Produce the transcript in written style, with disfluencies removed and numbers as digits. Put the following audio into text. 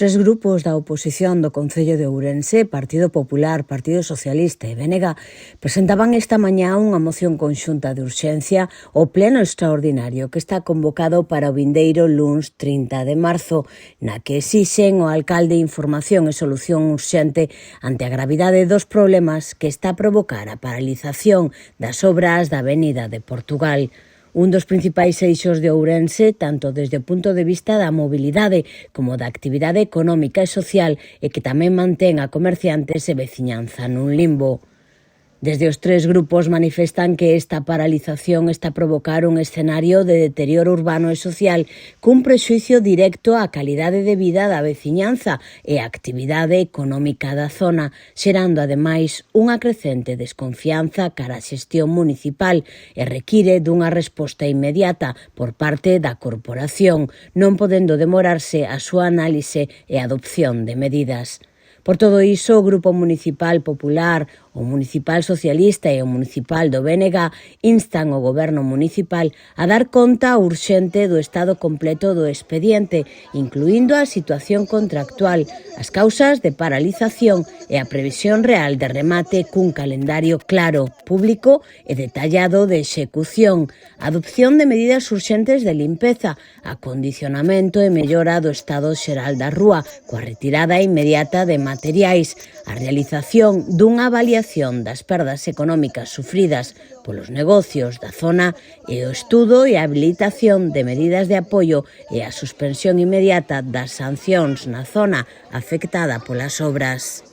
Tres grupos da oposición do Concello de Ourense, Partido Popular, Partido Socialista e BNG, presentaban esta mañá unha moción conxunta de urxencia ao pleno extraordinario que está convocado para o vindeiro luns 30 de marzo, na que exixen ao alcalde información e solución urxente ante a gravidade dos problemas que está a provocar a paralización das obras da Avenida de Portugal. Un dos principais eixos de Ourense, tanto desde o punto de vista da mobilidade como da actividade económica e social, e que tamén mantén a comerciantes e veciñanza nun limbo. Desde os tres grupos manifestan que esta paralización está a provocar un escenario de deterioro urbano e social cun prexuízo directo á calidade de vida da veciñanza e á actividade económica da zona, xerando ademais unha crecente desconfianza cara á xestión municipal e require dunha resposta inmediata por parte da corporación, non podendo demorarse a súa análise e adopción de medidas. Por todo iso, o Grupo Municipal Popular, o Municipal Socialista e o Municipal do BNG instan o Goberno Municipal a dar conta urxente do estado completo do expediente, incluindo a situación contractual, as causas de paralización e a previsión real de remate cun calendario claro, público e detallado de execución, a adopción de medidas urxentes de limpeza, acondicionamento e mellora do estado xeral da rúa, coa retirada inmediata de materiais, a realización dunha avaliación das perdas económicas sufridas polos negocios da zona e o estudo e a habilitación de medidas de apoio e a suspensión inmediata das sancións na zona afectada polas obras.